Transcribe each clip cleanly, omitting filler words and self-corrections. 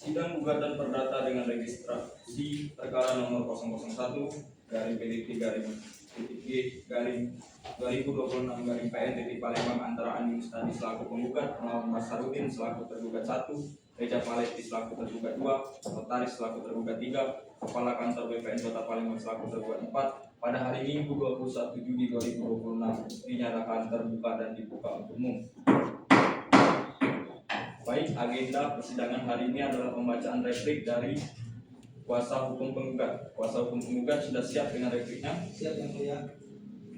Sidang gugatan perdata dengan registrasi perkara nomor 001-PDP-G-2026-PN Palembang antara Andi Mustadi selaku penggugat melawan Mas Sarudin selaku tergugat 1, Reja Paleti selaku tergugat 2, Notaris selaku tergugat 3, Kepala Kantor BPN Kota Palembang selaku tergugat 4 pada hari Minggu 21 Juni 2026 dinyatakan terbuka dan dibuka untuk umum. Baik, agenda persidangan hari ini adalah pembacaan replik dari kuasa hukum penggugat. Kuasa hukum penggugat sudah siap dengan repliknya? Siap, Yang Mulia.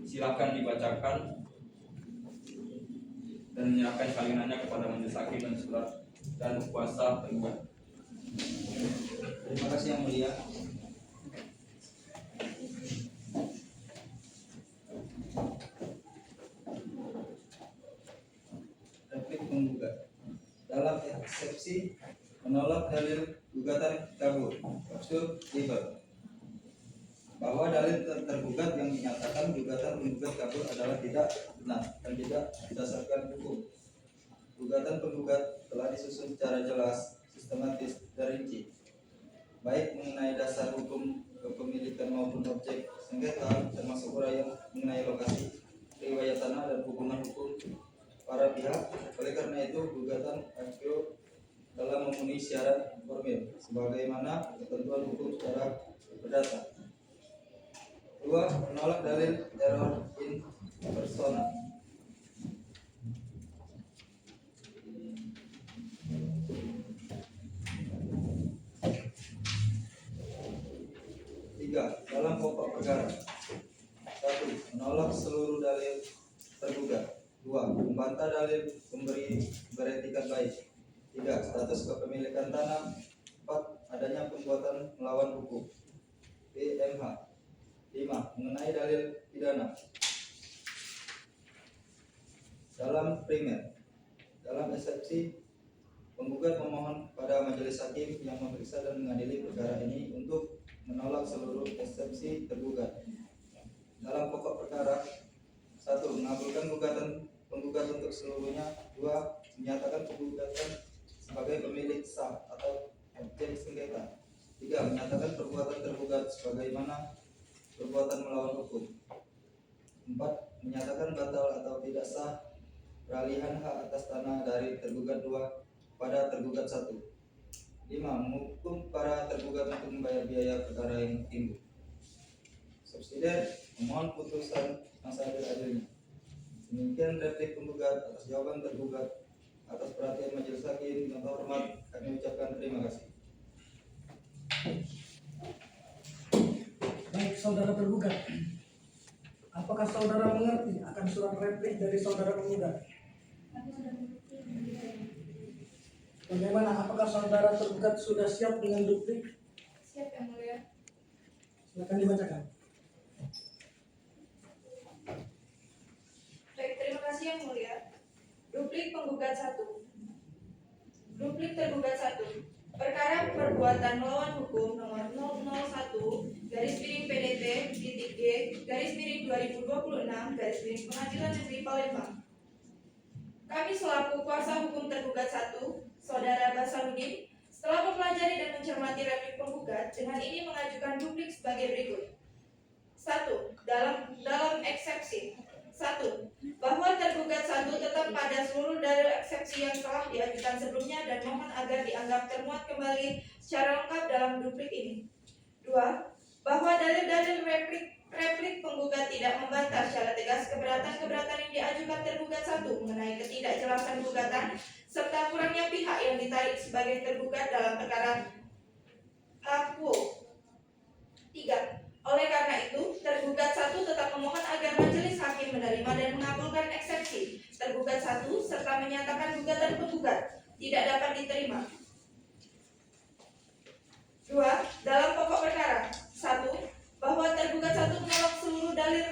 Silakan dibacakan dan menyerahkan salinannya kepada majelis hakim dan surat dan kuasa penggugat. Terima kasih, Yang Mulia. Replik penggugat. Dalam eksepsi menolak dalil gugatan kabur maksud libel bahwa dalil tergugat yang menyatakan gugatan penggugat kabur adalah tidak benar dan tidak berdasarkan hukum. Gugatan penggugat telah disusun secara jelas, sistematis, dan rinci, baik mengenai dasar hukum kepemilikan maupun objek sengketa, termasuk uraian mengenai lokasi, riwayat tanah, dan hubungan hukum para pihak. Oleh karena itu, gugatan acuh dalam memenuhi syarat formil sebagaimana ketentuan hukum secara perdata. 2. Menolak dalil error in persona. 3. Dalam pokok perkara. 1. Menolak seluruh dalil tergugat. 2. Membantah dalil pemberi beretikat baik. 3. Status kepemilikan tanah. 4. Adanya perbuatan melawan hukum PMH. 5. Mengenai dalil pidana. Dalam primer, dalam eksepsi, penggugat memohon pada majelis hakim yang memeriksa dan mengadili perkara ini untuk menolak seluruh eksepsi tergugat. Dalam pokok perkara, 1. Mengabulkan gugatan penggugat untuk seluruhnya. 2. Menyatakan penggugatan sebagai pemilik sah atau objek sengketa. 3. Menyatakan perbuatan tergugat sebagaimana perbuatan melawan hukum. 4. Menyatakan batal atau tidak sah peralihan hak atas tanah dari tergugat 2 pada tergugat 1. 5. Menghukum para tergugat untuk membayar biaya perkara yang timbul. Subsidiar memohon putusan yang seadil-adilnya. Demikian replik penggugat. Atas jawaban tergugat, atas perhatian majelis hakim yang terhormat, kami ucapkan terima kasih. Baik, saudara tergugat, apakah saudara mengerti akan surat replik dari saudara penggugat? Bagaimana? Apakah saudara tergugat sudah siap dengan duplik? Siap, Yang Mulia. Silakan dibacakan. Baik, terima kasih Yang Mulia. Duplik penggugat 1. Duplik tergugat 1. Perkara perbuatan melawan hukum nomor 001-PDP-G-2026 Pengadilan Negeri Palembang. Kami selaku kuasa hukum tergugat 1, Saudara Basarudin, setelah mempelajari dan mencermati replik penggugat, dengan ini mengajukan duplik sebagai berikut. 1. Dalam eksepsi. 1. Bahwa tergugat 1 tetap pada seluruh dalil eksepsi yang telah diajukan sebelumnya dan mohon agar dianggap termuat kembali secara lengkap dalam duplik ini. 2. Bahwa dalil-dalil replik penggugat tidak membantah secara tegas keberatan-keberatan yang diajukan tergugat 1 mengenai ketidakjelasan gugatan serta kurangnya pihak yang ditarik sebagai tergugat dalam perkara aquo. 3. Oleh karena itu, tergugat 1 tetap memohon agar majelis hakim menerima dan mengabulkan eksepsi tergugat 1 serta menyatakan gugatan penggugat tidak dapat diterima. 2. Dalam pokok perkara. 1. Bahwa tergugat 1 menolak seluruh dalil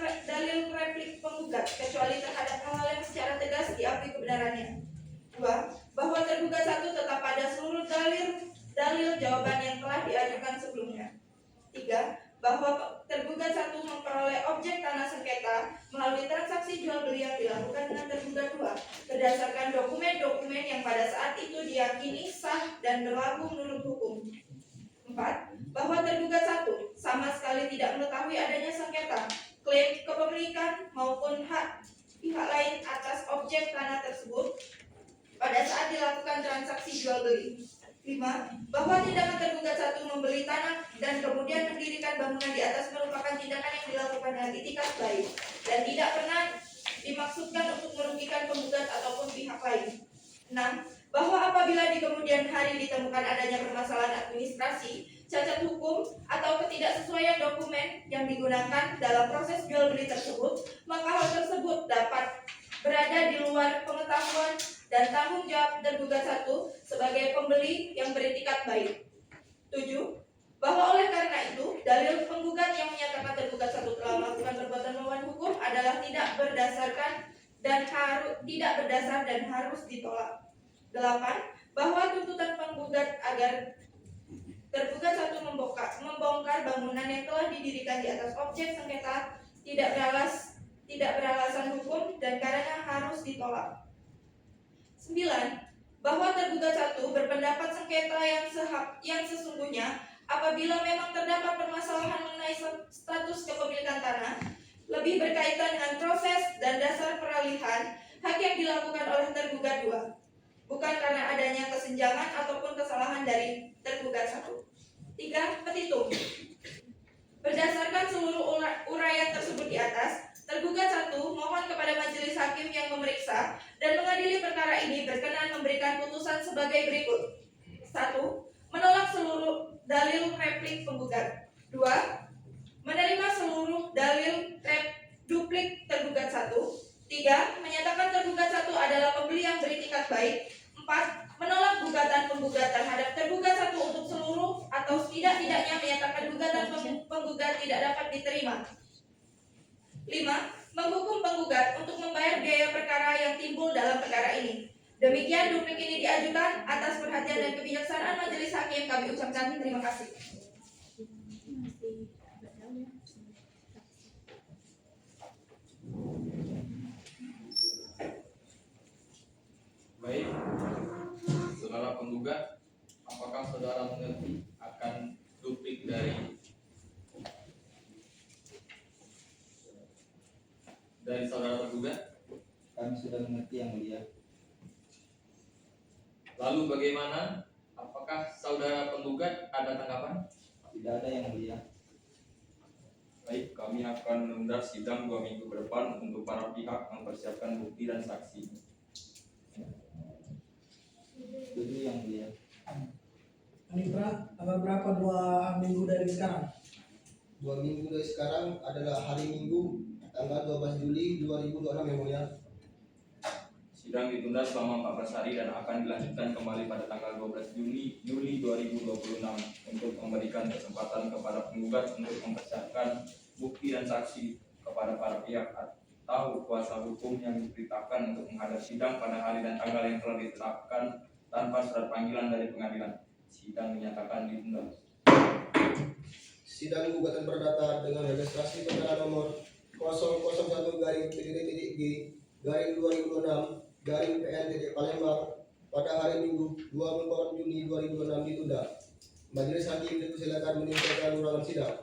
replik penggugat kecuali terhadap hal-hal yang secara tegas diakui kebenarannya. 2. Bahwa tergugat 1 tetap pada seluruh dalil jawaban yang telah diajukan sebelumnya. 3. Bahwa tergugat 1 memperoleh objek tanah sengketa melalui transaksi jual beli yang dilakukan dengan tergugat 2 berdasarkan dokumen-dokumen yang pada saat itu diyakini sah dan berlaku menurut hukum. 4. Bahwa tergugat 1 sama sekali tidak mengetahui adanya sengketa, klaim kepemilikan maupun hak pihak lain atas objek tanah tersebut pada saat dilakukan transaksi jual beli. 5. Bahwa tindakan tergugat 1 membeli tanah dan kemudian mendirikan bangunan di atas merupakan tindakan yang dilakukan dengan itikat baik dan tidak pernah dimaksudkan untuk merugikan penggugat ataupun pihak lain. 6. Bahwa apabila di kemudian hari ditemukan adanya permasalahan administrasi, cacat hukum, atau ketidaksesuaian dokumen yang digunakan dalam proses jual beli tersebut, maka hal tersebut dapat berada di luar pengetahuan dan tanggung jawab tergugat 1 sebagai pembeli yang beretikat baik. 7. Bahwa oleh karena itu, dalil penggugat yang menyatakan tergugat 1 telah melakukan perbuatan melawan hukum adalah tidak berdasar dan harus ditolak. 8. Bahwa tuntutan penggugat agar tergugat 1 membongkar bangunan yang telah didirikan di atas objek sengketa tidak beralasan hukum dan karena harus ditolak. 9. Bahwa tergugat 1 berpendapat sengketa yang sesungguhnya apabila memang terdapat permasalahan mengenai status kepemilikan tanah lebih berkaitan dengan proses dan dasar peralihan hak yang dilakukan oleh tergugat 2, bukan karena adanya kesenjangan ataupun kesalahan dari tergugat 1. 3. Petitum. Berdasarkan seluruh uraian tersebut di atas, tergugat 1 mohon kepada majelis hakim yang memeriksa dan mengadili perkara ini berkenan memberikan putusan sebagai berikut. 1. Menolak seluruh dalil replik penggugat. 2. Menerima seluruh dalil duplik tergugat 1. 3. Menyatakan tergugat 1 adalah pembeli yang beretikat baik. 4. Menolak gugatan penggugat terhadap tergugat 1 untuk seluruh atau setidak-tidaknya menyatakan gugatan penggugat tidak dapat diterima. 5. Menghukum penggugat untuk membayar biaya perkara yang timbul dalam perkara ini. Demikian duplik ini diajukan. Atas perhatian dan kebijaksanaan majelis hakim kami ucapkan terima kasih. Baik, saudara penggugat, apakah saudara mengerti akan duplik dari saudara tergugat? Kami sudah mengerti yang mulia. Lalu bagaimana? Apakah saudara penggugat ada tanggapan? Tidak ada yang mulia. Baik, kami akan menunda sidang 2 minggu ke depan untuk para pihak mempersiapkan bukti dan saksi. Setuju yang mulia. Anitra, tanggal berapa 2 minggu dari sekarang? 2 minggu dari sekarang adalah hari Minggu tanggal 12 Juli 2026 yang mulia. Sidang ditunda selama 14 hari dan akan dilanjutkan kembali pada tanggal 12 Juli 2026 untuk memberikan kesempatan kepada penggugat untuk mempersiapkan bukti dan saksi kepada para pihak atau kuasa hukum yang diperintahkan untuk menghadap sidang pada hari dan tanggal yang telah ditetapkan tanpa surat panggilan dari pengadilan. Sidang dinyatakan ditunda. Sidang gugatan perdata dengan registrasi perkara nomor 001-PDTG-2026 Palembang pada hari Minggu 24 Juni 2026 ditunda. Majelis hakim dipersilakan meninggalkan ruangan sidang.